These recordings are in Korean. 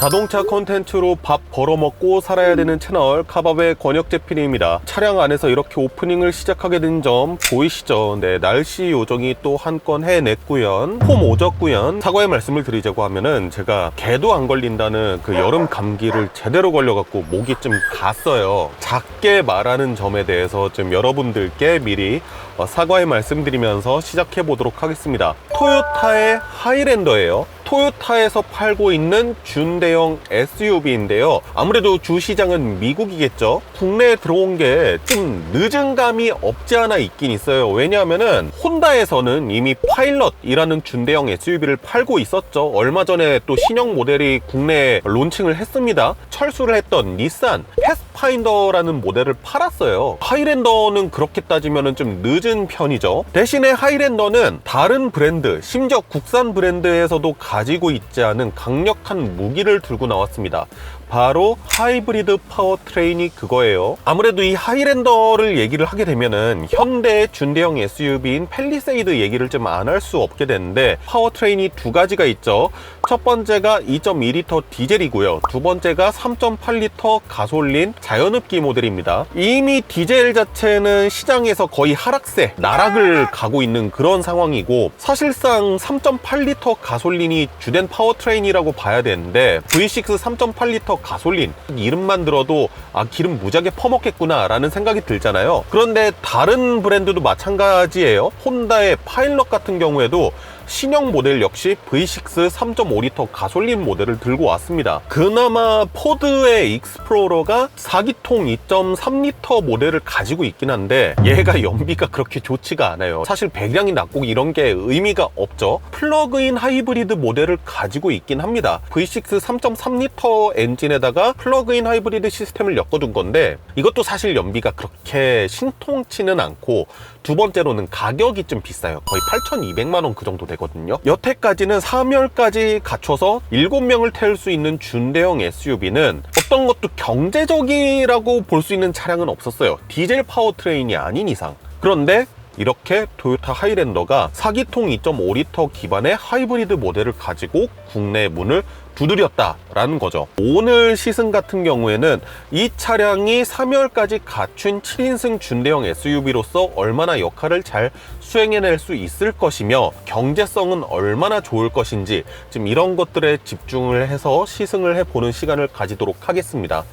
자동차 콘텐츠로 밥 벌어먹고 살아야 되는 채널 카밥의 권혁재PD입니다. 차량 안에서 이렇게 오프닝을 시작하게 된 점 보이시죠? 네, 날씨 요정이 또 한 건 해냈구연. 폼 오졌구연. 사과의 말씀을 드리자고 하면은 제가 개도 안 걸린다는 그 여름 감기를 제대로 걸려갖고 목이 좀 갔어요. 작게 말하는 점에 대해서 좀 여러분들께 미리 사과의 말씀드리면서 시작해 보도록 하겠습니다. 토요타의 하이랜더예요. 토요타에서 팔고 있는 준대형 SUV인데요. 아무래도 주시장은 미국이겠죠. 국내에 들어온 게 좀 늦은 감이 없지 않아 있긴 있어요. 왜냐하면은 혼다에서는 이미 파일럿이라는 준대형 SUV를 팔고 있었죠. 얼마 전에 또 신형 모델이 국내에 론칭을 했습니다. 철수를 했던 닛산 패스파인더라는 모델을 팔았어요. 하이랜더는 그렇게 따지면은 좀 늦은 편이죠. 대신에 하이랜더는 다른 브랜드, 심지어 국산 브랜드에서도 가지고 있지 않은 강력한 무기를 들고 나왔습니다. 바로 하이브리드 파워트레인이 그거예요. 아무래도 이 하이랜더를 얘기를 하게 되면은 현대의 준대형 SUV인 팰리세이드 얘기를 좀 안 할 수 없게 되는데, 파워트레인이 두 가지가 있죠. 첫 번째가 2.2L 디젤이고요. 두 번째가 3.8L 가솔린 자연흡기 모델입니다. 이미 디젤 자체는 시장에서 거의 하락세, 나락을 가고 있는 그런 상황이고, 사실상 3.8L 가솔린이 주된 파워트레인이라고 봐야 되는데, V6 3.8L 가솔린 이름만 들어도 기름 무지하게 퍼먹겠구나 라는 생각이 들잖아요. 그런데 다른 브랜드도 마찬가지예요. 혼다의 파일럿 같은 경우에도 신형 모델 역시 V6 3.5L 가솔린 모델을 들고 왔습니다. 그나마 포드의 익스플로러가 4기통 2.3L 모델을 가지고 있긴 한데 얘가 연비가 그렇게 좋지가 않아요. 사실 배기량이 낮고 이런 게 의미가 없죠. 플러그인 하이브리드 모델을 가지고 있긴 합니다. V6 3.3L 엔진에다가 플러그인 하이브리드 시스템을 엮어둔 건데 이것도 사실 연비가 그렇게 신통치는 않고, 두 번째로는 가격이 좀 비싸요. 거의 8,200만원 그 정도 되거든요. 여태까지는 3열까지 갖춰서 7명을 태울 수 있는 준대형 SUV는 어떤 것도 경제적이라고 볼 수 있는 차량은 없었어요. 디젤 파워트레인이 아닌 이상. 그런데 이렇게 토요타 하이랜더가 4기통 2.5L 기반의 하이브리드 모델을 가지고 국내 문을 두드렸다라는 거죠. 오늘 시승 같은 경우에는 이 차량이 3열까지 갖춘 7인승 준대형 SUV로서 얼마나 역할을 잘 수행해낼 수 있을 것이며 경제성은 얼마나 좋을 것인지 지금 이런 것들에 집중을 해서 시승을 해보는 시간을 가지도록 하겠습니다.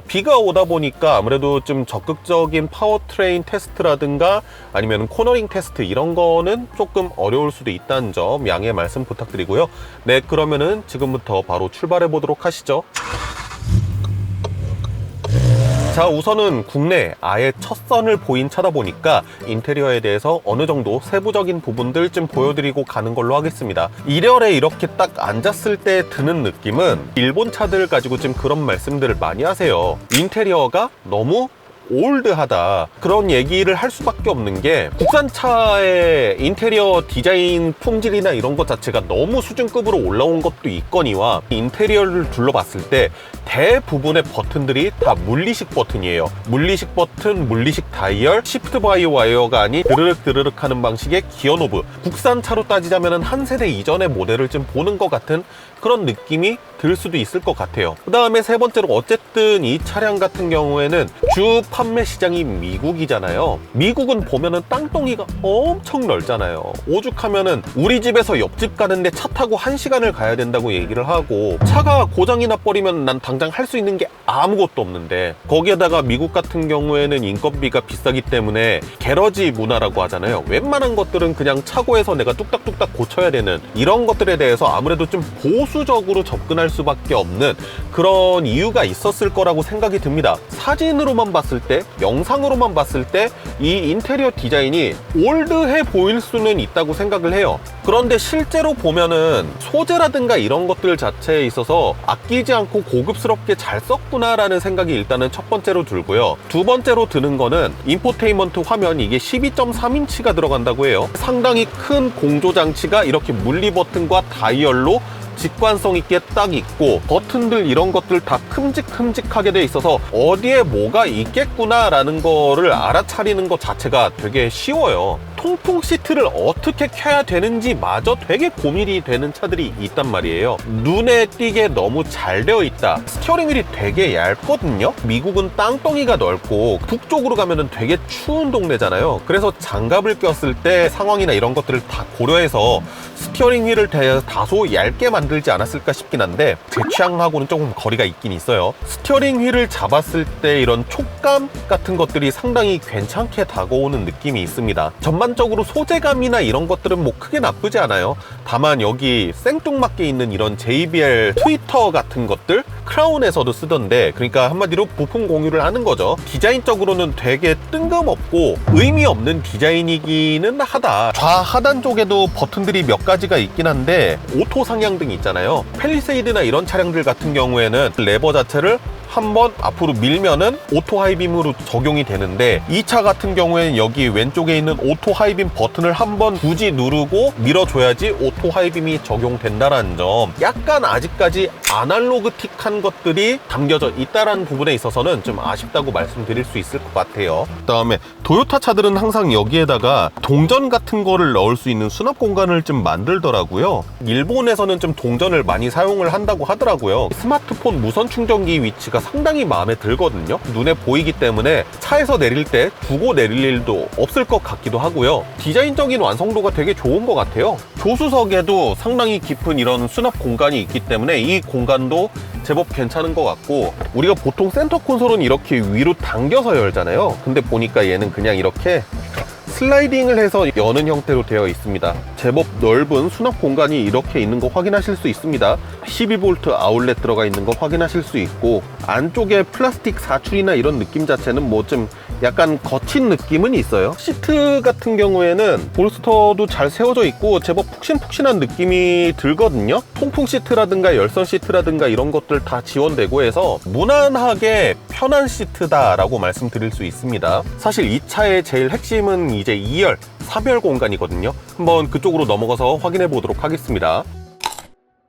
비가 오다 보니까 아무래도 좀 적극적인 파워트레인 테스트라든가 아니면 코너링 테스트 이런 거는 조금 어려울 수도 있다는 점 양해 말씀 부탁드리고요. 네, 그러면은 지금부터 바로 출발해 보도록 하시죠. 자, 우선은 국내 아예 첫 선을 보인 차다 보니까 인테리어에 대해서 어느 정도 세부적인 부분들 좀 보여드리고 가는 걸로 하겠습니다. 1열에 이렇게 딱 앉았을 때 드는 느낌은 일본 차들 가지고 좀 그런 말씀들을 많이 하세요. 인테리어가 너무 올드하다, 그런 얘기를 할 수밖에 없는 게 국산차의 인테리어 디자인 품질이나 이런 것 자체가 너무 수준급으로 올라온 것도 있거니와 인테리어를 둘러봤을 때 대부분의 버튼들이 다 물리식 버튼이에요. 물리식 버튼, 물리식 다이얼, 시프트 바이 와이어가 아닌 드르륵 드르륵 하는 방식의 기어 노브. 국산차로 따지자면 한 세대 이전의 모델을 좀 보는 것 같은 그런 느낌이 들 수도 있을 것 같아요. 그 다음에 세 번째로, 어쨌든 이 차량 같은 경우에는 주 판매 시장이 미국이잖아요. 미국은 보면은 땅덩이가 엄청 넓잖아요. 오죽하면은 우리 집에서 옆집 가는데 차 타고 1시간을 가야 된다고 얘기를 하고, 차가 고장이 나버리면 난 당장 할 수 있는 게 아무것도 없는데, 거기에다가 미국 같은 경우에는 인건비가 비싸기 때문에 게러지 문화라고 하잖아요. 웬만한 것들은 그냥 차고에서 내가 뚝딱뚝딱 고쳐야 되는 이런 것들에 대해서 아무래도 좀 보수적으로 접근할 수밖에 없는 그런 이유가 있었을 거라고 생각이 듭니다. 사진으로만 봤을 때, 영상으로만 봤을 때 이 인테리어 디자인이 올드해 보일 수는 있다고 생각을 해요. 그런데 실제로 보면은 소재라든가 이런 것들 자체에 있어서 아끼지 않고 고급스럽게 잘 썼구나 라는 생각이 일단은 첫 번째로 들고요. 두 번째로 드는 거는 인포테인먼트 화면, 이게 12.3인치가 들어간다고 해요. 상당히 큰 공조 장치가 이렇게 물리 버튼과 다이얼로 직관성 있게 딱 있고, 버튼들 이런 것들 다 큼직큼직하게 돼 있어서 어디에 뭐가 있겠구나 라는 거를 알아차리는 것 자체가 되게 쉬워요. 통풍 시트를 어떻게 켜야 되는지 마저 되게 고민이 되는 차들이 있단 말이에요. 눈에 띄게 너무 잘 되어 있다. 스티어링 휠이 되게 얇거든요. 미국은 땅덩이가 넓고 북쪽으로 가면은 되게 추운 동네잖아요. 그래서 장갑을 꼈을 때 상황이나 이런 것들을 다 고려해서 스티어링 휠을 다소 얇게 만들지 않았을까 싶긴 한데 제 취향하고는 조금 거리가 있긴 있어요. 스티어링 휠을 잡았을 때 이런 촉감 같은 것들이 상당히 괜찮게 다가오는 느낌이 있습니다. 전반적으로 소재감이나 이런 것들은 뭐 크게 나쁘지 않아요. 다만 여기 생뚱맞게 있는 이런 JBL 트위터 같은 것들 크라운에서도 쓰던데, 그러니까 한마디로 부품 공유를 하는 거죠. 디자인적으로는 되게 뜬금없고 의미 없는 디자인이기는 하다. 좌하단 쪽에도 버튼들이 몇 가지가 있긴 한데 오토 상향등 있잖아요. 팰리세이드나 이런 차량들 같은 경우에는 레버 자체를 한번 앞으로 밀면은 오토 하이빔으로 적용이 되는데, 이 차 같은 경우에는 여기 왼쪽에 있는 오토 하이빔 버튼을 한번 굳이 누르고 밀어줘야지 오토 하이빔이 적용된다는 점, 약간 아직까지 아날로그틱한 것들이 담겨져 있다는 부분에 있어서는 좀 아쉽다고 말씀드릴 수 있을 것 같아요. 그 다음에 도요타 차들은 항상 여기에다가 동전 같은 거를 넣을 수 있는 수납 공간을 좀 만들더라고요. 일본에서는 좀 동전을 많이 사용을 한다고 하더라고요. 스마트폰 무선 충전기 위치가 상당히 마음에 들거든요. 눈에 보이기 때문에 차에서 내릴 때 두고 내릴 일도 없을 것 같기도 하고요. 디자인적인 완성도가 되게 좋은 것 같아요. 조수석에도 상당히 깊은 이런 수납 공간이 있기 때문에 이 공간도 제법 괜찮은 것 같고, 우리가 보통 센터 콘솔은 이렇게 위로 당겨서 열잖아요. 근데 보니까 얘는 그냥 이렇게 슬라이딩을 해서 여는 형태로 되어 있습니다. 제법 넓은 수납 공간이 이렇게 있는 거 확인하실 수 있습니다. 12V 아울렛 들어가 있는 거 확인하실 수 있고, 안쪽에 플라스틱 사출이나 이런 느낌 자체는 뭐 좀 약간 거친 느낌은 있어요. 시트 같은 경우에는 볼스터도 잘 세워져 있고 제법 푹신푹신한 느낌이 들거든요. 통풍 시트라든가 열선 시트라든가 이런 것들 다 지원되고 해서 무난하게 편한 시트다라고 말씀드릴 수 있습니다. 사실 이 차의 제일 핵심은 이제 2열, 3열 공간이거든요. 한번 그쪽으로 넘어가서 확인해 보도록 하겠습니다.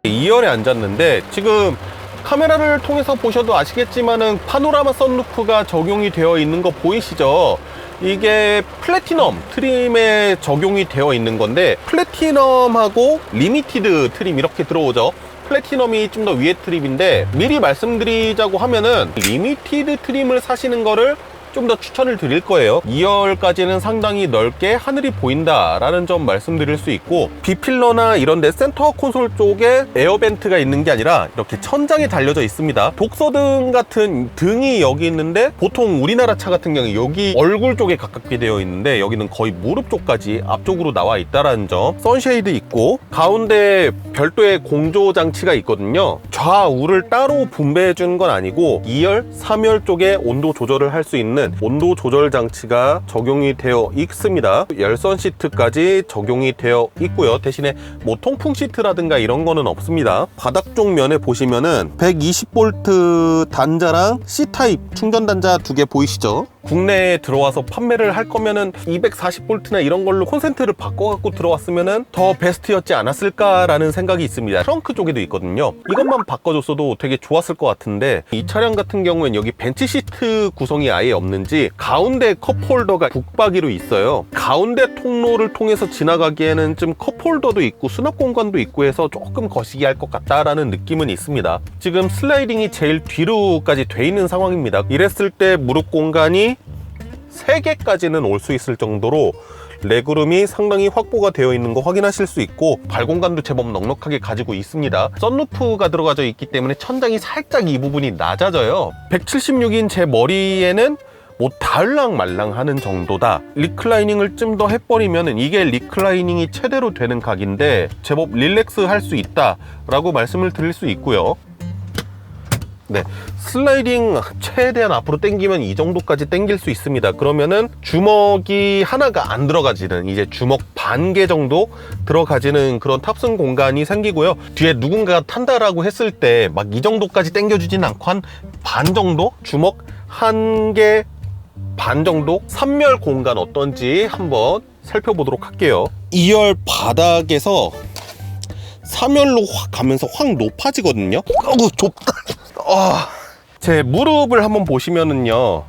2열에 앉았는데 지금 카메라를 통해서 보셔도 아시겠지만은 파노라마 선루프가 적용이 되어 있는 거 보이시죠? 이게 플래티넘 트림에 적용이 되어 있는 건데, 플래티넘하고 리미티드 트림 이렇게 들어오죠. 플래티넘이 좀 더 위에 트림인데, 미리 말씀드리자고 하면은 리미티드 트림을 사시는 거를 좀 더 추천을 드릴 거예요. 2열까지는 상당히 넓게 하늘이 보인다라는 점 말씀드릴 수 있고, B필러나 이런 데 센터 콘솔 쪽에 에어벤트가 있는 게 아니라 이렇게 천장에 달려져 있습니다. 독서등 같은 등이 여기 있는데, 보통 우리나라 차 같은 경우에 여기 얼굴 쪽에 가깝게 되어 있는데 여기는 거의 무릎 쪽까지 앞쪽으로 나와 있다라는 점. 선쉐이드 있고 가운데 별도의 공조 장치가 있거든요. 좌우를 따로 분배해 주는 건 아니고 2열, 3열 쪽에 온도 조절을 할 수 있는 온도 조절 장치가 적용이 되어 있습니다. 열선 시트까지 적용이 되어 있고요. 대신에 뭐 통풍 시트라든가 이런 거는 없습니다. 바닥 쪽 면에 보시면은 120V 단자랑 C타입 충전 단자 2개 보이시죠? 국내에 들어와서 판매를 할 거면은 240V나 이런 걸로 콘센트를 바꿔갖고 들어왔으면은 더 베스트였지 않았을까라는 생각이 있습니다. 트렁크 쪽에도 있거든요. 이것만 바꿔줬어도 되게 좋았을 것 같은데, 이 차량 같은 경우엔 여기 벤치 시트 구성이 아예 없는지 가운데 컵홀더가 북박이로 있어요. 가운데 통로를 통해서 지나가기에는 좀 컵홀더도 있고 수납 공간도 있고 해서 조금 거시기할 것 같다라는 느낌은 있습니다. 지금 슬라이딩이 제일 뒤로까지 돼 있는 상황입니다. 이랬을 때 무릎 공간이 3개까지는 올 수 있을 정도로 레그룸이 상당히 확보가 되어 있는 거 확인하실 수 있고, 발 공간도 제법 넉넉하게 가지고 있습니다. 썬루프가 들어가져 있기 때문에 천장이 살짝 이 부분이 낮아져요. 176인 제 머리에는 뭐 닿을랑 말랑 하는 정도다. 리클라이닝을 좀 더 해버리면 이게 리클라이닝이 최대로 되는 각인데 제법 릴렉스 할 수 있다 라고 말씀을 드릴 수 있고요. 네, 슬라이딩 최대한 앞으로 당기면 이 정도까지 당길 수 있습니다. 그러면은 주먹이 하나가 안 들어가지는, 이제 주먹 반 개 정도 들어가지는 그런 탑승 공간이 생기고요. 뒤에 누군가가 탄다라고 했을 때 막 이 정도까지 당겨주진 않고 한 반 정도? 주먹 1개 반 정도? 3열 공간 어떤지 한번 살펴보도록 할게요. 2열 바닥에서 3열로 확 가면서 확 높아지거든요. 어우, 좁다. 제 무릎을 한번 보시면은요,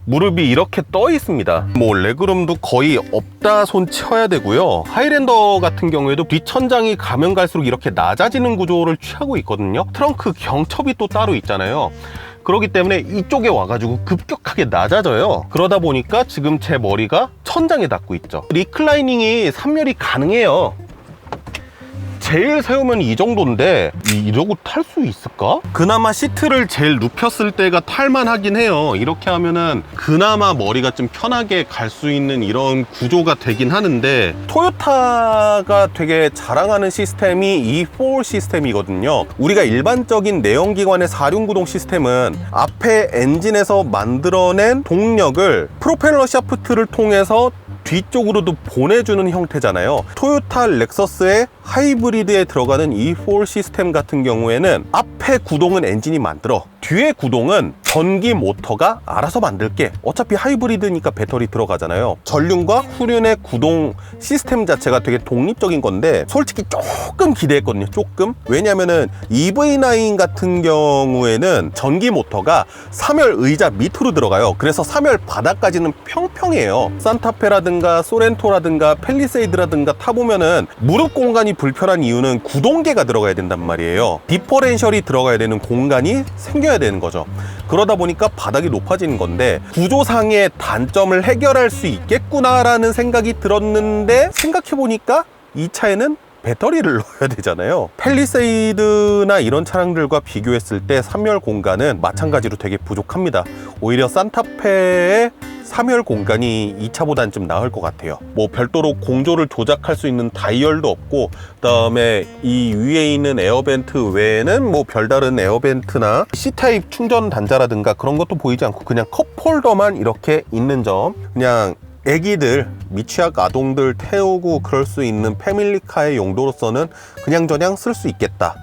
무릎이 이렇게 떠 있습니다. 뭐 레그룸도 거의 없다 손 쳐야 되고요. 하이랜더 같은 경우에도 뒷천장이 가면 갈수록 이렇게 낮아지는 구조를 취하고 있거든요. 트렁크 경첩이 또 따로 있잖아요. 그렇기 때문에 이쪽에 와가지고 급격하게 낮아져요. 그러다 보니까 지금 제 머리가 천장에 닿고 있죠. 리클라이닝이 3열이 가능해요. 제일 세우면 이 정도인데 이러고 탈 수 있을까? 그나마 시트를 제일 눕혔을 때가 탈만하긴 해요. 이렇게 하면은 그나마 머리가 좀 편하게 갈 수 있는 이런 구조가 되긴 하는데, 토요타가 되게 자랑하는 시스템이 E4 시스템이거든요. 우리가 일반적인 내연기관의 4륜구동 시스템은 앞에 엔진에서 만들어낸 동력을 프로펠러 샤프트를 통해서 뒤쪽으로도 보내주는 형태잖아요. 토요타 렉서스의 하이브리드에 들어가는 E4 시스템 같은 경우에는 앞에 구동은 엔진이 만들어, 뒤에 구동은 전기 모터가 알아서 만들게. 어차피 하이브리드니까 배터리 들어가잖아요. 전륜과 후륜의 구동 시스템 자체가 되게 독립적인 건데, 솔직히 조금 기대했거든요. 조금. 왜냐면은 EV9 같은 경우에는 전기 모터가 3열 의자 밑으로 들어가요. 그래서 3열 바닥까지는 평평해요. 산타페라든가 소렌토라든가 팰리세이드라든가 타보면은 무릎 공간이 불편한 이유는 구동계가 들어가야 된단 말이에요. 디퍼렌셜이 들어가야 되는 공간이 생겨야 되는 거죠. 그러다 보니까 바닥이 높아지는 건데, 구조상의 단점을 해결할 수 있겠구나라는 생각이 들었는데, 생각해보니까 이 차에는 배터리를 넣어야 되잖아요. 팰리세이드나 이런 차량들과 비교했을 때 3열 공간은 마찬가지로 되게 부족합니다. 오히려 산타페의 3열 공간이 이 차보단 좀 나을 것 같아요. 뭐 별도로 공조를 조작할 수 있는 다이얼도 없고, 그다음에 이 위에 있는 에어벤트 외에는 뭐 별다른 에어벤트나 C타입 충전 단자라든가 그런 것도 보이지 않고 그냥 컵홀더만 이렇게 있는 점, 그냥 애기들, 미취학 아동들 태우고 그럴 수 있는 패밀리카의 용도로서는 그냥저냥 쓸 수 있겠다.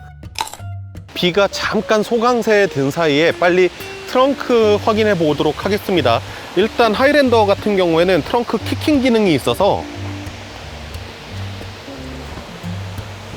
비가 잠깐 소강세에 든 사이에 빨리 트렁크 확인해 보도록 하겠습니다. 일단 하이랜더 같은 경우에는 트렁크 키킹 기능이 있어서,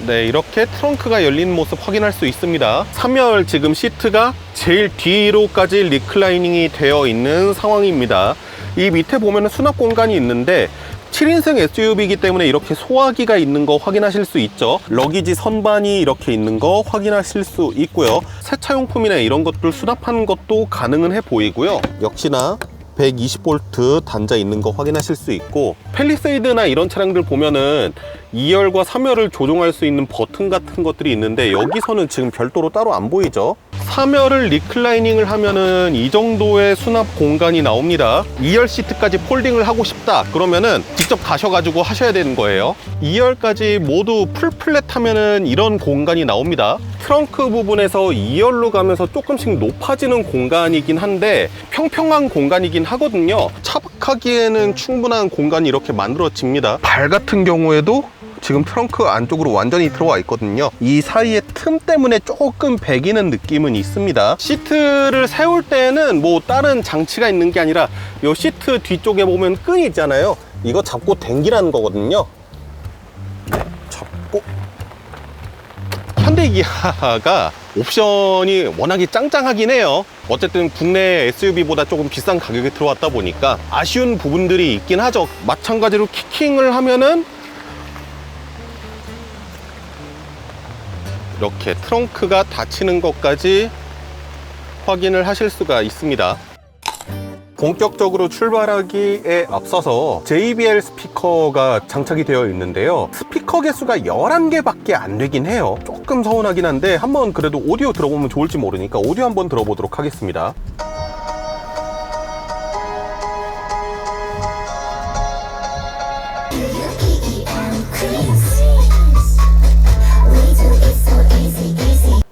네, 이렇게 트렁크가 열리는 모습 확인할 수 있습니다. 3열 지금 시트가 제일 뒤로까지 리클라이닝이 되어 있는 상황입니다. 이 밑에 보면 수납 공간이 있는데 7인승 SUV이기 때문에 이렇게 소화기가 있는 거 확인하실 수 있죠. 러기지 선반이 이렇게 있는 거 확인하실 수 있고요. 세차용품이나 이런 것들 수납하는 것도 가능은 해 보이고요. 역시나 120V 단자 있는 거 확인하실 수 있고, 팰리세이드나 이런 차량들 보면은 2열과 3열을 조종할 수 있는 버튼 같은 것들이 있는데, 여기서는 지금 별도로 따로 안 보이죠. 3열을 리클라이닝을 하면은 이 정도의 수납 공간이 나옵니다. 2열 시트까지 폴딩을 하고 싶다 그러면은 직접 가셔가지고 하셔야 되는 거예요. 2열까지 모두 풀플랫 하면은 이런 공간이 나옵니다. 트렁크 부분에서 2열로 가면서 조금씩 높아지는 공간이긴 한데 평평한 공간이긴 하거든요. 차박하기에는 충분한 공간이 이렇게 만들어집니다. 발 같은 경우에도 지금 트렁크 안쪽으로 완전히 들어와 있거든요. 이 사이에 틈 때문에 조금 배기는 느낌은 있습니다. 시트를 세울 때는 뭐 다른 장치가 있는 게 아니라 이 시트 뒤쪽에 보면 끈이 있잖아요. 이거 잡고 당기라는 거거든요. 잡고. 현대기아가 옵션이 워낙에 짱짱하긴 해요. 어쨌든 국내 SUV보다 조금 비싼 가격에 들어왔다 보니까 아쉬운 부분들이 있긴 하죠. 마찬가지로 키킹을 하면은 이렇게 트렁크가 닫히는 것까지 확인을 하실 수가 있습니다. 본격적으로 출발하기에 앞서서 JBL 스피커가 장착이 되어 있는데요. 스피커 개수가 11개밖에 안 되긴 해요. 조금 서운하긴 한데 한번 그래도 오디오 들어보면 좋을지 모르니까 오디오 한번 들어보도록 하겠습니다.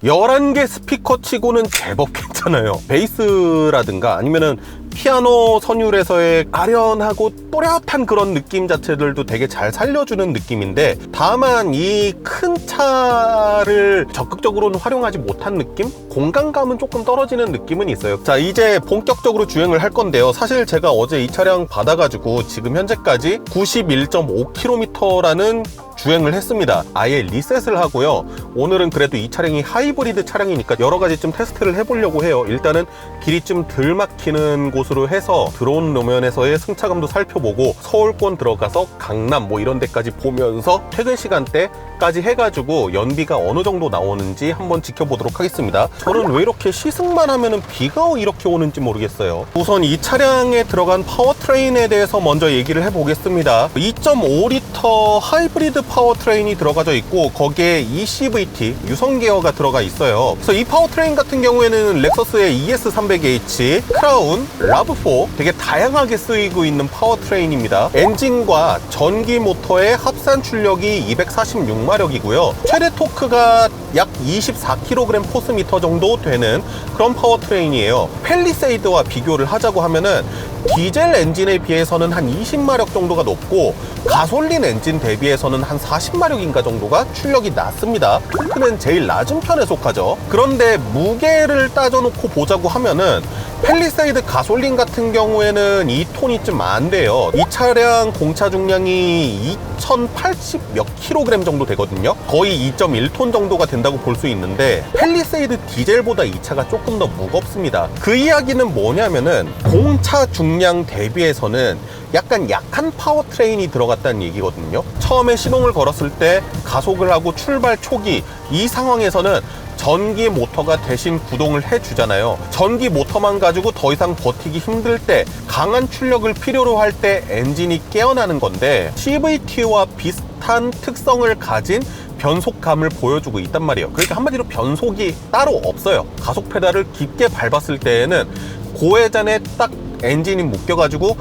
열한 개 스피커 치고는 제법 괜찮아요. 베이스라든가 아니면은 피아노 선율에서의 아련하고 또렷한 그런 느낌 자체들도 되게 잘 살려주는 느낌인데, 다만 이 큰 차를 적극적으로는 활용하지 못한 느낌? 공간감은 조금 떨어지는 느낌은 있어요. 자, 이제 본격적으로 주행을 할 건데요. 사실 제가 어제 이 차량 받아가지고 지금 현재까지 91.5km라는 주행을 했습니다. 아예 리셋을 하고요. 오늘은 그래도 이 차량이 하이브리드 차량이니까 여러 가지 좀 테스트를 해보려고 해요. 일단은 길이 좀 덜 막히는 곳 곳으로 해서 들어온路面에서의 승차감도 살펴보고 서울권 들어가서 강남 뭐 이런 데까지 보면서 퇴근 시간대까지 해가지고 연비가 어느 정도 나오는지 한번 지켜보도록 하겠습니다. 저는 왜 이렇게 시승만 하면은 비가 이렇게 오는지 모르겠어요. 우선 이 차량에 들어간 파워트레인에 대해서 먼저 얘기를 해보겠습니다. 2.5리터 하이브리드 파워트레인이 들어가져 있고 거기에 eCVT 유선 기어가 들어가 있어요. 그래서 이 파워트레인 같은 경우에는 렉서스의 ES300H, 크라운, 라브4 되게 다양하게 쓰이고 있는 파워트레인입니다. 엔진과 전기 모터의 합산 출력이 246마력이고요. 최대 토크가 약 24kg 포스미터 정도 되는 그런 파워트레인이에요. 팰리세이드와 비교를 하자고 하면은 디젤 엔진에 비해서는 한 20마력 정도가 높고 가솔린 엔진 대비해서는 한 40마력인가 정도가 출력이 낮습니다. 토크는 제일 낮은 편에 속하죠. 그런데 무게를 따져놓고 보자고 하면은 팰리세이드 가솔린 같은 경우에는 2톤이 좀 안 돼요. 이 차량 공차 중량이 2080 몇 킬로그램 정도 되거든요. 거의 2.1톤 정도가 된다고 볼 수 있는데 팰리세이드 디젤보다 이 차가 조금 더 무겁습니다. 그 이야기는 뭐냐면은 공차 중량 대비해서는 약간 약한 파워트레인이 들어갔다는 얘기거든요. 처음에 시동을 걸었을 때 가속을 하고 출발 초기 이 상황에서는 전기 모터가 대신 구동을 해주잖아요. 전기 모터만 가지고 더 이상 버티기 힘들 때 강한 출력을 필요로 할 때 엔진이 깨어나는 건데 CVT와 비슷한 특성을 가진 변속감을 보여주고 있단 말이에요. 그러니까 한마디로 변속이 따로 없어요. 가속 페달을 깊게 밟았을 때에는 고회전에 딱 엔진이 묶여가지고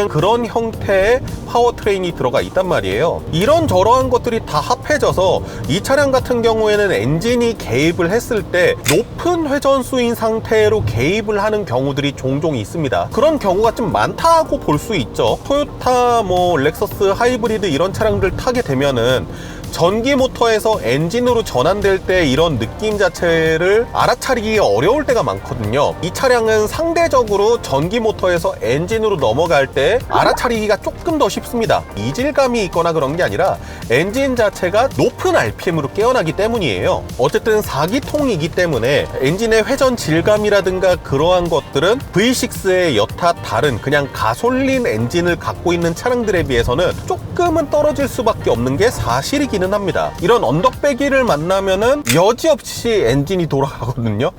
그런 형태의 파워트레인이 들어가 있단 말이에요. 이런 저러한 것들이 다 합해져서 이 차량 같은 경우에는 엔진이 개입을 했을 때 높은 회전수인 상태로 개입을 하는 경우들이 종종 있습니다. 그런 경우가 좀 많다고 볼 수 있죠. 토요타, 렉서스 하이브리드 이런 차량들 타게 되면은 전기 모터에서 엔진으로 전환될 때 이런 느낌 자체를 알아차리기 어려울 때가 많거든요. 이 차량은 상대적으로 전기 모터에서 엔진으로 넘어갈 때 알아차리기가 조금 더 쉽습니다. 이질감이 있거나 그런 게 아니라 엔진 자체가 높은 RPM으로 깨어나기 때문이에요. 어쨌든 4기통이기 때문에 엔진의 회전 질감이라든가 그러한 것들은 V6의 여타 다른 그냥 가솔린 엔진을 갖고 있는 차량들에 비해서는 조금은 떨어질 수밖에 없는 게 사실이긴 합니다. 이런 언덕배기를 만나면은 여지없이 엔진이 돌아가거든요.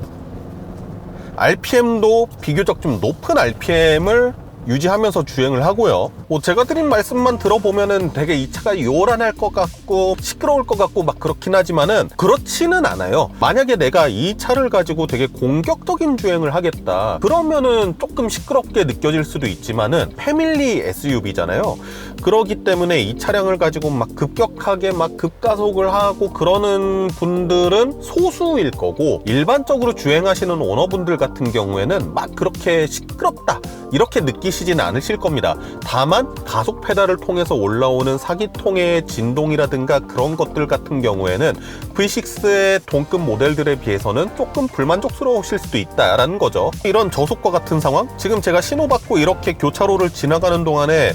RPM도 비교적 좀 높은 RPM을 유지하면서 주행을 하고요. 제가 드린 말씀만 들어보면은 되게 이 차가 요란할 것 같고 시끄러울 것 같고 막 그렇긴 하지만은 그렇지는 않아요. 만약에 내가 이 차를 가지고 되게 공격적인 주행을 하겠다 그러면은 조금 시끄럽게 느껴질 수도 있지만은 패밀리 SUV잖아요. 그러기 때문에 이 차량을 가지고 막 급격하게 막 급가속을 하고 그러는 분들은 소수일 거고 일반적으로 주행하시는 오너분들 같은 경우에는 막 그렇게 시끄럽다 이렇게 느끼시진 않으실 겁니다. 다만 가속 페달을 통해서 올라오는 4기통의 진동이라든가 그런 것들 같은 경우에는 V6의 동급 모델들에 비해서는 조금 불만족스러우실 수도 있다라는 거죠. 이런 저속과 같은 상황, 지금 제가 신호받고 이렇게 교차로를 지나가는 동안에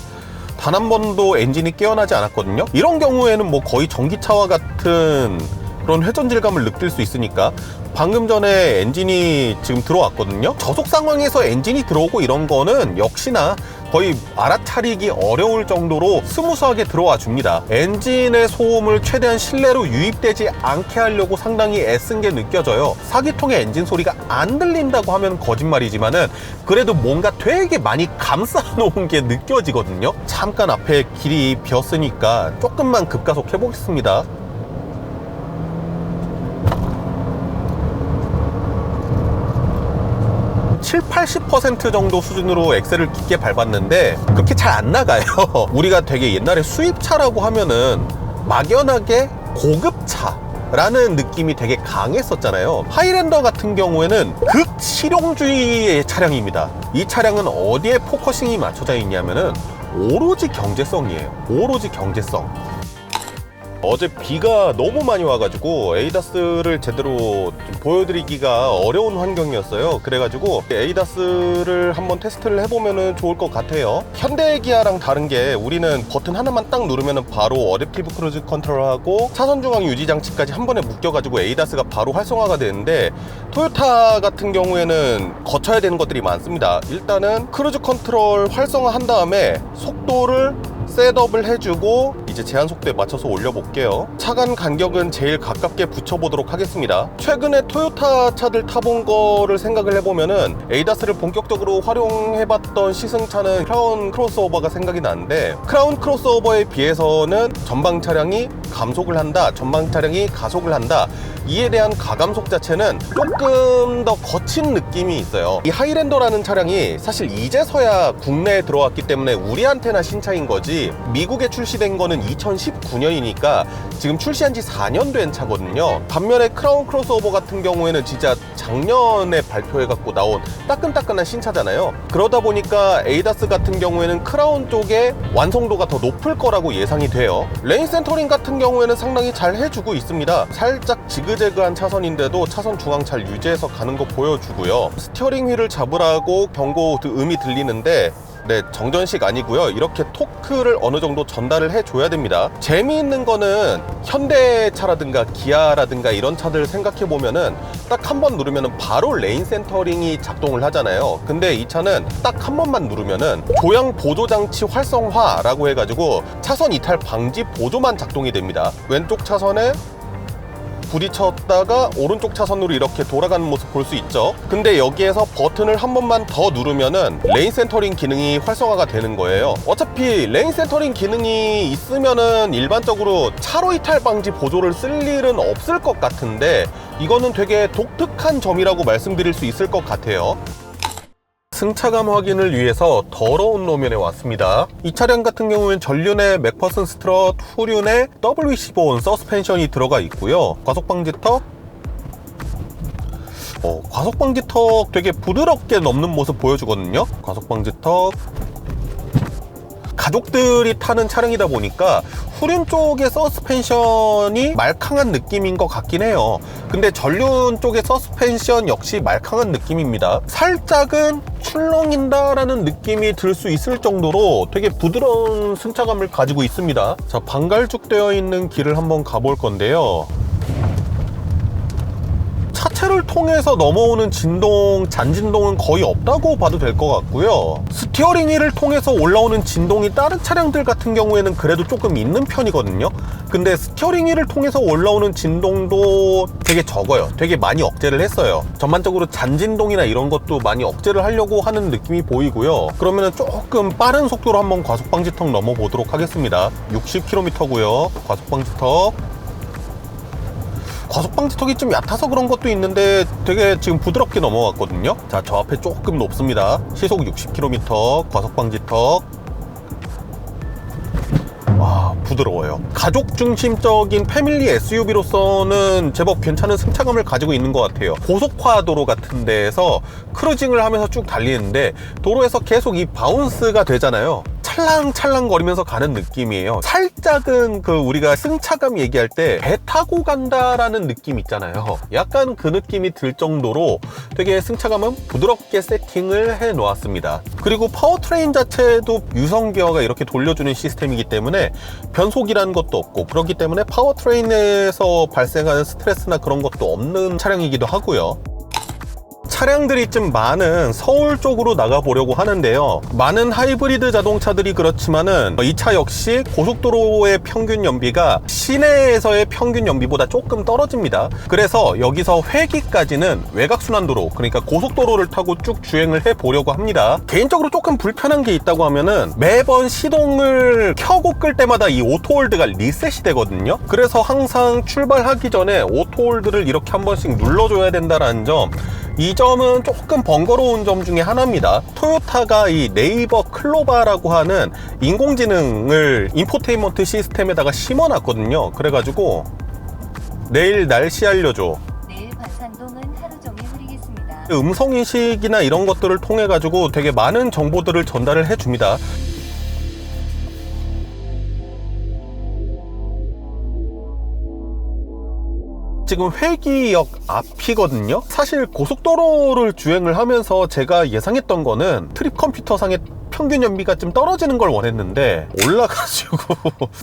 단 한 번도 엔진이 깨어나지 않았거든요. 이런 경우에는 거의 전기차와 같은 그런 회전 질감을 느낄 수 있으니까 방금 전에 엔진이 지금 들어왔거든요. 저속 상황에서 엔진이 들어오고 이런 거는 역시나 거의 알아차리기 어려울 정도로 스무스하게 들어와 줍니다. 엔진의 소음을 최대한 실내로 유입되지 않게 하려고 상당히 애쓴 게 느껴져요. 4기통의 엔진 소리가 안 들린다고 하면 거짓말이지만은 그래도 뭔가 되게 많이 감싸 놓은 게 느껴지거든요. 잠깐 앞에 길이 비었으니까 조금만 급가속 해보겠습니다. 70~80% 정도 수준으로 엑셀을 깊게 밟았는데 그렇게 잘 안 나가요. 우리가 되게 옛날에 수입차라고 하면은 막연하게 고급차라는 느낌이 되게 강했었잖아요. 하이랜더 같은 경우에는 극실용주의의 차량입니다. 이 차량은 어디에 포커싱이 맞춰져 있냐면은 오로지 경제성이에요. 오로지 경제성. 어제 비가 너무 많이 와가지고 에이다스를 제대로 좀 보여드리기가 어려운 환경이었어요. 그래가지고 에이다스를 한번 테스트를 해보면 좋을 것 같아요. 현대기아랑 다른 게 우리는 버튼 하나만 딱 누르면 바로 어댑티브 크루즈 컨트롤하고 차선 중앙 유지 장치까지 한 번에 묶여가지고 에이다스가 바로 활성화가 되는데, 토요타 같은 경우에는 거쳐야 되는 것들이 많습니다. 일단은 크루즈 컨트롤 활성화 한 다음에 속도를 셋업을 해주고 이제 제한 속도에 맞춰서 올려볼게요. 차간 간격은 제일 가깝게 붙여보도록 하겠습니다. 최근에 토요타 차들 타본 거를 생각을 해보면은 에이다스를 본격적으로 활용해봤던 시승차는 크라운 크로스오버가 생각이 나는데, 크라운 크로스오버에 비해서는 전방 차량이 감속을 한다, 전방 차량이 가속을 한다, 이에 대한 가감속 자체는 조금 더 거친 느낌이 있어요. 이 하이랜더라는 차량이 사실 이제서야 국내에 들어왔기 때문에 우리한테나 신차인 거지, 미국에 출시된 거는 2019년이니까 지금 출시한 지 4년 된 차거든요. 반면에 크라운 크로스오버 같은 경우에는 진짜 작년에 발표해갖고 나온 따끈따끈한 신차잖아요. 그러다 보니까 에이다스 같은 경우에는 크라운 쪽에 완성도가 더 높을 거라고 예상이 돼요. 레인 센터링 같은 경우에는 상당히 잘 해주고 있습니다. 살짝 지그재그한 차선인데도 차선 중앙 잘 유지해서 가는 거 보여주고요. 스티어링 휠을 잡으라고 경고 음이 들리는데, 네, 정전식 아니고요. 이렇게 토크를 어느 정도 전달을 해줘야 됩니다. 재미있는 거는 현대차라든가 기아라든가 이런 차들 생각해보면은 딱 한 번 누르면은 바로 레인 센터링이 작동을 하잖아요. 근데 이 차는 딱 한 번만 누르면은 조향 보조 장치 활성화라고 해가지고 차선 이탈 방지 보조만 작동이 됩니다. 왼쪽 차선에 부딪혔다가 오른쪽 차선으로 이렇게 돌아가는 모습 볼 수 있죠. 근데 여기에서 버튼을 한 번만 더 누르면은 레인 센터링 기능이 활성화가 되는 거예요. 어차피 레인 센터링 기능이 있으면은 일반적으로 차로 이탈 방지 보조를 쓸 일은 없을 것 같은데, 이거는 되게 독특한 점이라고 말씀드릴 수 있을 것 같아요. 승차감 확인을 위해서 더러운 노면에 왔습니다. 이 차량 같은 경우는 전륜에 맥퍼슨 스트럿, 후륜에 WC4 서스펜션이 들어가 있고요. 과속방지턱, 과속방지턱 되게 부드럽게 넘는 모습 보여주거든요. 과속방지턱, 가족들이 타는 차량이다 보니까 후륜 쪽의 서스펜션이 말캉한 느낌인 것 같긴 해요. 근데 전륜 쪽의 서스펜션 역시 말캉한 느낌입니다. 살짝은 출렁인다라는 느낌이 들 수 있을 정도로 되게 부드러운 승차감을 가지고 있습니다. 자, 방갈죽되어 있는 길을 한번 가볼 건데요. 차체를 통해서 넘어오는 진동, 잔진동은 거의 없다고 봐도 될 것 같고요. 스티어링 휠을 통해서 올라오는 진동이 다른 차량들 같은 경우에는 그래도 조금 있는 편이거든요. 근데 스티어링 휠을 통해서 올라오는 진동도 되게 적어요. 되게 많이 억제를 했어요. 전반적으로 잔진동이나 이런 것도 많이 억제를 하려고 하는 느낌이 보이고요. 그러면은 조금 빠른 속도로 한번 과속방지턱 넘어보도록 하겠습니다. 60km고요. 과속방지턱. 과속방지턱이 좀 얕아서 그런 것도 있는데 되게 지금 부드럽게 넘어갔거든요. 자, 저 앞에 조금 높습니다. 시속 60km 과속방지턱. 와, 부드러워요. 가족 중심적인 패밀리 SUV로서는 제법 괜찮은 승차감을 가지고 있는 것 같아요. 고속화 도로 같은 데에서 크루징을 하면서 쭉 달리는데 도로에서 계속 이 바운스가 되잖아요. 찰랑찰랑 거리면서 가는 느낌이에요. 살짝은 우리가 승차감 얘기할 때 배 타고 간다라는 느낌 있잖아요. 약간 그 느낌이 들 정도로 되게 승차감은 부드럽게 세팅을 해 놓았습니다. 그리고 파워트레인 자체도 유성 기어가 이렇게 돌려주는 시스템이기 때문에 변속이라는 것도 없고, 그렇기 때문에 파워트레인에서 발생하는 스트레스나 그런 것도 없는 차량이기도 하고요. 차량들이 좀 많은 서울 쪽으로 나가보려고 하는데요. 많은 하이브리드 자동차들이 그렇지만은 이 차 역시 고속도로의 평균 연비가 시내에서의 평균 연비보다 조금 떨어집니다. 그래서 여기서 회기까지는 외곽순환도로, 그러니까 고속도로를 타고 쭉 주행을 해보려고 합니다. 개인적으로 조금 불편한 게 있다고 하면은 매번 시동을 켜고 끌 때마다 이 오토홀드가 리셋이 되거든요. 그래서 항상 출발하기 전에 오토홀드를 이렇게 한 번씩 눌러줘야 된다는 점, 이 점은 조금 번거로운 점 중에 하나입니다. 토요타가 이 네이버 클로바라고 하는 인공지능을 인포테인먼트 시스템에다가 심어놨거든요. 그래가지고 내일 날씨 알려줘, 내일 관산동은 하루 종일 흐리겠습니다. 음성인식이나 이런 것들을 통해 가지고 되게 많은 정보들을 전달을 해줍니다. 지금 회기역 앞이거든요. 사실 고속도로를 주행을 하면서 제가 예상했던 거는 트립 컴퓨터상의 평균 연비가 좀 떨어지는 걸 원했는데 올라가지고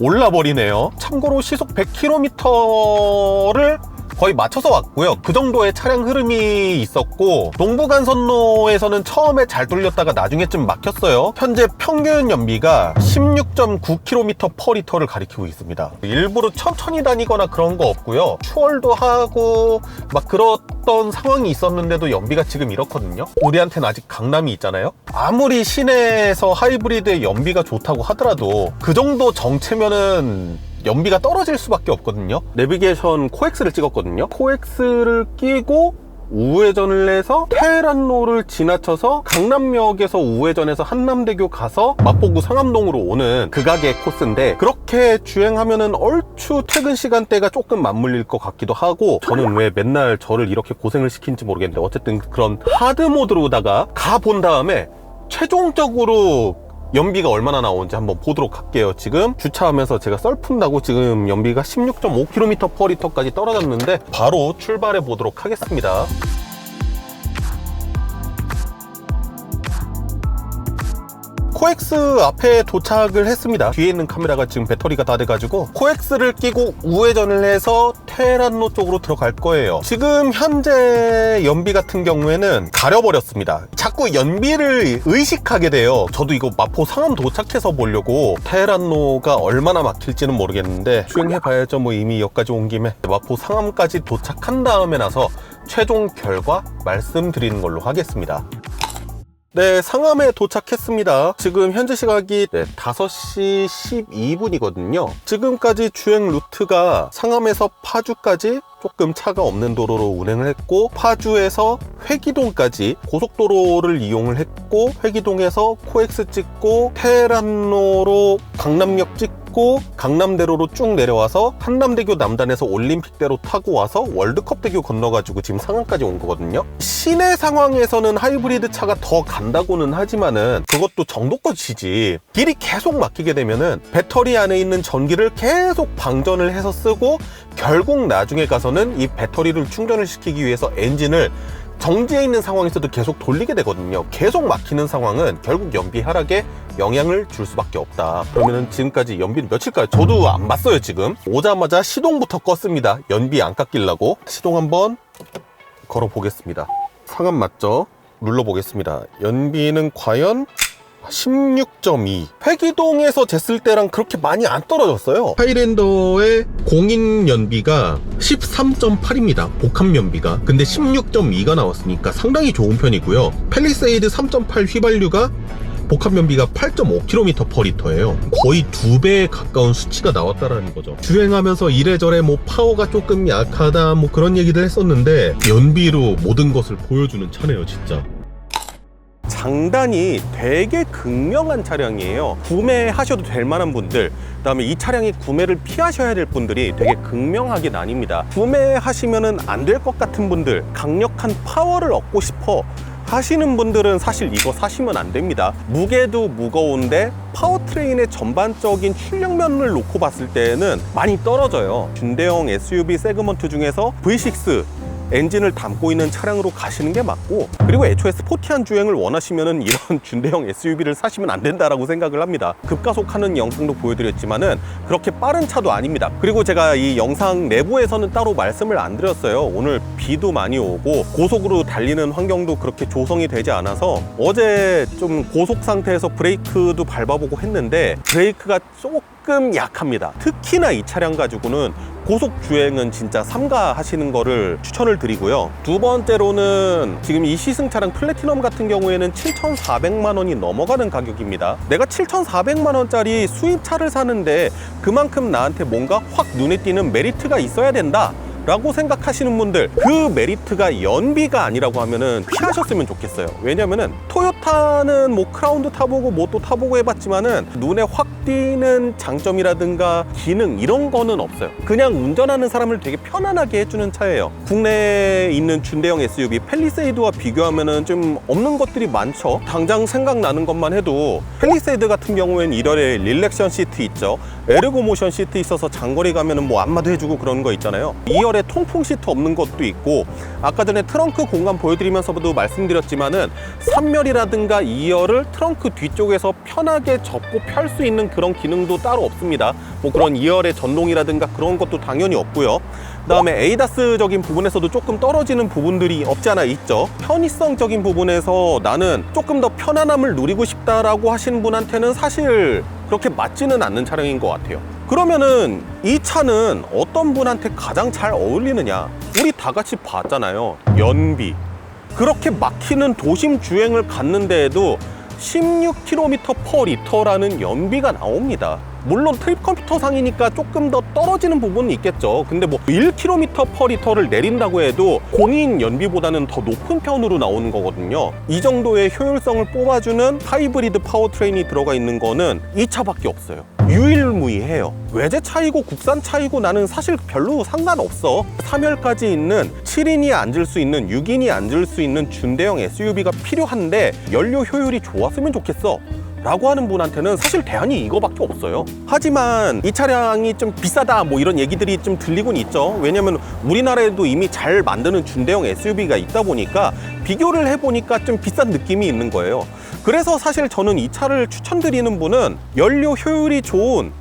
올라버리네요. 참고로 시속 100km를 거의 맞춰서 왔고요. 그 정도의 차량 흐름이 있었고 동부간선로에서는 처음에 잘 뚫렸다가 나중에 좀 막혔어요. 현재 평균 연비가 16.9km/L를 가리키고 있습니다. 일부러 천천히 다니거나 그런 거 없고요. 추월도 하고 막 그랬던 상황이 있었는데도 연비가 지금 이렇거든요. 우리한테는 아직 강남이 있잖아요. 아무리 시내에서 하이브리드의 연비가 좋다고 하더라도 그 정도 정체면은 연비가 떨어질 수밖에 없거든요. 내비게이션 코엑스를 찍었거든요. 코엑스를 끼고 우회전을 해서 테헤란로를 지나쳐서 강남역에서 우회전해서 한남대교 가서 마포구 상암동으로 오는 극악의 코스인데, 그렇게 주행하면은 얼추 퇴근 시간대가 조금 맞물릴 것 같기도 하고, 저는 왜 맨날 저를 이렇게 고생을 시키는지 모르겠는데 어쨌든 그런 하드 모드로다가 가본 다음에 최종적으로 연비가 얼마나 나오는지 한번 보도록 할게요. 지금 주차하면서 제가 썰 푼다고 지금 연비가 16.5km/L까지 떨어졌는데 바로 출발해 보도록 하겠습니다. 코엑스 앞에 도착을 했습니다. 뒤에 있는 카메라가 지금 배터리가 다 돼가지고 코엑스를 끼고 우회전을 해서 테헤란로 쪽으로 들어갈 거예요. 지금 현재 연비 같은 경우에는 가려버렸습니다. 자꾸 연비를 의식하게 돼요. 저도 이거 마포 상암 도착해서 보려고 테헤란로가 얼마나 막힐지는 모르겠는데 주행해봐야죠. 뭐 이미 여기까지 온 김에 마포 상암까지 도착한 다음에 나서 최종 결과 말씀드리는 걸로 하겠습니다. 네, 상암에 도착했습니다. 지금 현재 시각이 5시 12분이거든요. 지금까지 주행 루트가 상암에서 파주까지 조금 차가 없는 도로로 운행을 했고, 파주에서 회기동까지 고속도로를 이용을 했고, 회기동에서 코엑스 찍고 테헤란로로 강남역 찍고 강남대로로 쭉 내려와서 한남대교 남단에서 올림픽대로 타고 와서 월드컵대교 건너가지고 지금 상암까지 온 거거든요. 시내 상황에서는 하이브리드 차가 더 간다고는 하지만은 그것도 정도껏이지, 길이 계속 막히게 되면은 배터리 안에 있는 전기를 계속 방전을 해서 쓰고 결국 나중에 가서는 이 배터리를 충전을 시키기 위해서 엔진을 정지해 있는 상황에서도 계속 돌리게 되거든요. 계속 막히는 상황은 결국 연비 하락에 영향을 줄 수밖에 없다. 그러면은 지금까지 연비는 며칠까요? 저도 안 봤어요. 지금 오자마자 시동부터 껐습니다. 연비 안 깎이려고. 시동 한번 걸어 보겠습니다. 상암 맞죠? 눌러 보겠습니다. 연비는 과연 16.2. 회기동에서 쟀을 때랑 그렇게 많이 안 떨어졌어요. 하이랜더의 공인 연비가 13.8입니다. 복합 연비가. 근데 16.2가 나왔으니까 상당히 좋은 편이고요. 팰리세이드 3.8 휘발유가 복합 연비가 8.5km/L예요. 거의 2배에 가까운 수치가 나왔다라는 거죠. 주행하면서 이래저래 뭐 파워가 조금 약하다 뭐 그런 얘기를 했었는데 연비로 모든 것을 보여주는 차네요, 진짜. 장단이 되게 극명한 차량이에요. 구매하셔도 될 만한 분들, 그 다음에 이 차량이 구매를 피하셔야 될 분들이 되게 극명하게 나뉩니다. 구매하시면 안 될 것 같은 분들, 강력한 파워를 얻고 싶어 하시는 분들은 사실 이거 사시면 안 됩니다. 무게도 무거운데 파워트레인의 전반적인 출력면을 놓고 봤을 때는 많이 떨어져요. 준대형 SUV 세그먼트 중에서 V6 엔진을 담고 있는 차량으로 가시는 게 맞고, 그리고 애초에 스포티한 주행을 원하시면은 이런 준대형 SUV를 사시면 안 된다라고 생각을 합니다. 급가속하는 영상도 보여드렸지만은 그렇게 빠른 차도 아닙니다. 그리고 제가 이 영상 내부에서는 따로 말씀을 안 드렸어요. 오늘 비도 많이 오고 고속으로 달리는 환경도 그렇게 조성이 되지 않아서 어제 좀 고속 상태에서 브레이크도 밟아보고 했는데 브레이크가 조금 약합니다. 특히나 이 차량 가지고는 고속 주행은 진짜 삼가하시는 거를 추천을 드리고요. 두 번째로는 지금 이 시승 차량 플래티넘 같은 경우에는 7,400만 원이 넘어가는 가격입니다. 내가 7,400만 원짜리 수입차를 사는데 그만큼 나한테 뭔가 확 눈에 띄는 메리트가 있어야 된다 라고 생각하시는 분들, 그 메리트가 연비가 아니라고 하면은 피하셨으면 좋겠어요. 왜냐면은 토요타는 뭐 크라운도 타보고 뭐 또 타보고 해봤지만은 눈에 확 뛰는 장점이라든가 기능 이런 거는 없어요. 그냥 운전하는 사람을 되게 편안하게 해주는 차예요. 국내에 있는 준대형 SUV 팰리세이드와 비교하면은 좀 없는 것들이 많죠. 당장 생각나는 것만 해도 팰리세이드 같은 경우에는 1열에 릴렉션 시트 있죠. 에르고 모션 시트 있어서 장거리 가면은 뭐 안마도 해주고 그런 거 있잖아요. 2열에 통풍 시트 없는 것도 있고, 아까 전에 트렁크 공간 보여드리면서도 말씀드렸지만은 3열이라든가 2열을 트렁크 뒤쪽에서 편하게 접고 펼 수 있는 그런 기능도 따로 없습니다. 뭐 그런 2열의 전동이라든가 그런 것도 당연히 없고요. 그다음에 에이다스적인 부분에서도 조금 떨어지는 부분들이 없지 않아 있죠. 편의성적인 부분에서 나는 조금 더 편안함을 누리고 싶다라고 하시는 분한테는 사실 그렇게 맞지는 않는 차량인 것 같아요. 그러면은 이 차는 어떤 분한테 가장 잘 어울리느냐? 우리 다 같이 봤잖아요. 연비. 그렇게 막히는 도심 주행을 갔는데에도 16km/L라는 연비가 나옵니다. 물론 트립 컴퓨터 상이니까 조금 더 떨어지는 부분은 있겠죠. 근데 뭐 1km/L를 내린다고 해도 공인 연비보다는 더 높은 편으로 나오는 거거든요. 이 정도의 효율성을 뽑아주는 하이브리드 파워트레인이 들어가 있는 거는 이 차밖에 없어요. 유일무이해요. 외제 차이고 국산 차이고 나는 사실 별로 상관없어. 3열까지 있는 7인이 앉을 수 있는 6인이 앉을 수 있는 준대형 SUV가 필요한데 연료 효율이 좋았으면 좋겠어 라고 하는 분한테는 사실 대안이 이거밖에 없어요. 하지만 이 차량이 좀 비싸다 뭐 이런 얘기들이 좀 들리곤 있죠. 왜냐면 우리나라에도 이미 잘 만드는 준대형 SUV가 있다 보니까 비교를 해보니까 좀 비싼 느낌이 있는 거예요. 그래서 사실 저는 이 차를 추천드리는 분은 연료 효율이 좋은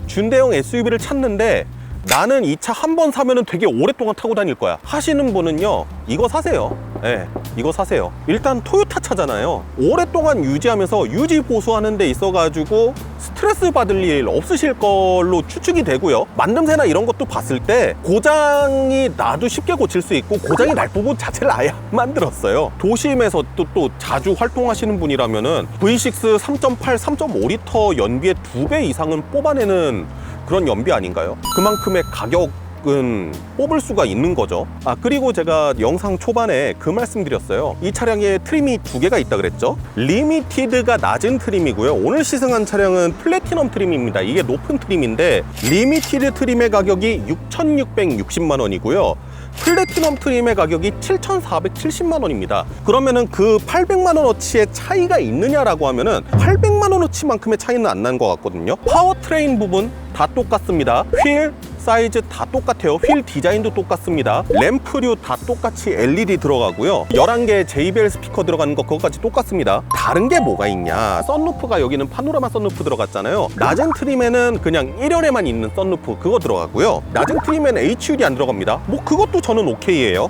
준대형 SUV를 찾는데 나는 이 차 한 번 사면은 되게 오랫동안 타고 다닐 거야 하시는 분은요, 이거 사세요. 네, 이거 사세요. 일단 토요타 차잖아요. 오랫동안 유지하면서 유지 보수하는 데 있어가지고 스트레스 받을 일 없으실 걸로 추측이 되고요. 만듦새나 이런 것도 봤을 때 고장이 나도 쉽게 고칠 수 있고 고장이 날 부분 자체를 아예 안 만들었어요. 도심에서 또 자주 활동하시는 분이라면은 V6 3.8, 3.5리터 연비의 2배 이상은 뽑아내는 그런 연비 아닌가요? 그만큼의 가격은 뽑을 수가 있는 거죠. 그리고 제가 영상 초반에 그 말씀 드렸어요. 이 차량에 트림이 2개가 있다 그랬죠. 리미티드가 낮은 트림이고요. 오늘 시승한 차량은 플래티넘 트림입니다. 이게 높은 트림인데 리미티드 트림의 가격이 6,660만 원이고요. 플래티넘 트림의 가격이 7,470만 원입니다. 그러면은 그 800만 원어치의 차이가 있느냐라고 하면은 800만 원어치만큼의 차이는 안 난 것 같거든요. 파워트레인 부분 다 똑같습니다. 휠 사이즈 다 똑같아요. 휠 디자인도 똑같습니다. 램프류 다 똑같이 LED 들어가고요. 11개 JBL 스피커 들어가는 거 그거까지 똑같습니다. 다른 게 뭐가 있냐? 썬루프가 여기는 파노라마 썬루프 들어갔잖아요. 낮은 트림에는 그냥 1열에만 있는 썬루프 그거 들어가고요. 낮은 트림에는 HUD 안 들어갑니다. 뭐 그것도 저는 오케이예요.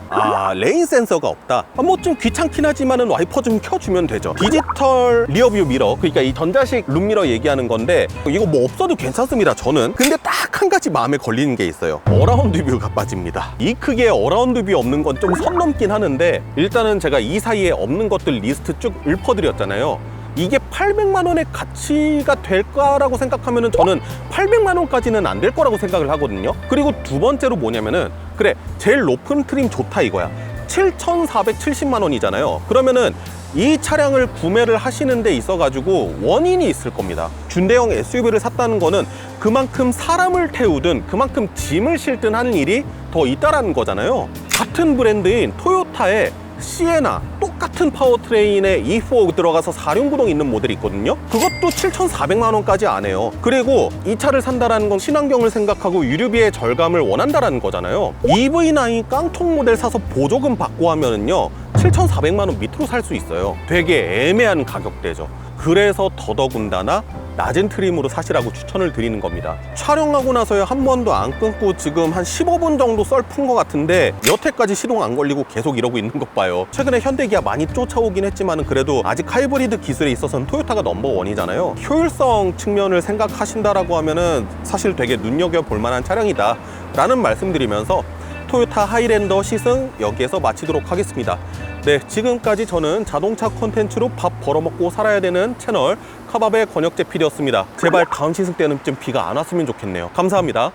레인 센서가 없다. 뭐 좀 귀찮긴 하지만은 와이퍼 좀 켜주면 되죠. 디지털 리어뷰 미러, 그러니까 이 전자식 룸미러 얘기하는 건데 이거 뭐 없어도 괜찮습니다. 저는. 근데 딱 한 가지 마음에 걸리는 게 있어요. 어라운드 뷰가 빠집니다. 이 크기에 어라운드 뷰 없는 건 좀 선 넘긴 하는데, 일단은 제가 이 사이에 없는 것들 리스트 쭉 읊어드렸잖아요. 이게 800만 원의 가치가 될까라고 생각하면은 저는 800만 원까지는 안 될 거라고 생각을 하거든요. 그리고 두 번째로 뭐냐면은, 그래 제일 높은 트림 좋다 이거야. 7,470만 원이잖아요. 그러면은 이 차량을 구매를 하시는 데 있어 가지고 원인이 있을 겁니다. 준대형 SUV를 샀다는 거는 그만큼 사람을 태우든 그만큼 짐을 실든 하는 일이 더 있다라는 거잖아요. 같은 브랜드인 토요타의 시에나 똑같은 파워트레인에 E4 들어가서 4륜구동 있는 모델이 있거든요. 그것도 7,400만 원까지 안 해요. 그리고 이 차를 산다라는 건 친환경을 생각하고 유류비의 절감을 원한다라는 거잖아요. EV9 깡통 모델 사서 보조금 받고 하면은요 7,400만 원 밑으로 살 수 있어요. 되게 애매한 가격대죠. 그래서 더더군다나 낮은 트림으로 사시라고 추천을 드리는 겁니다. 촬영하고 나서야 한 번도 안 끊고 지금 한 15분 정도 썰 푼 것 같은데 여태까지 시동 안 걸리고 계속 이러고 있는 것 봐요. 최근에 현대기아 많이 쫓아오긴 했지만 그래도 아직 하이브리드 기술에 있어서는 토요타가 넘버원이잖아요. 효율성 측면을 생각하신다라고 하면은 사실 되게 눈여겨볼 만한 차량이다 라는 말씀드리면서 토요타 하이랜더 시승 여기에서 마치도록 하겠습니다. 네, 지금까지 저는 자동차 콘텐츠로 밥 벌어먹고 살아야 되는 채널 카밥의 권혁재 PD였습니다. 제발 다음 시승 때는 좀 비가 안 왔으면 좋겠네요. 감사합니다.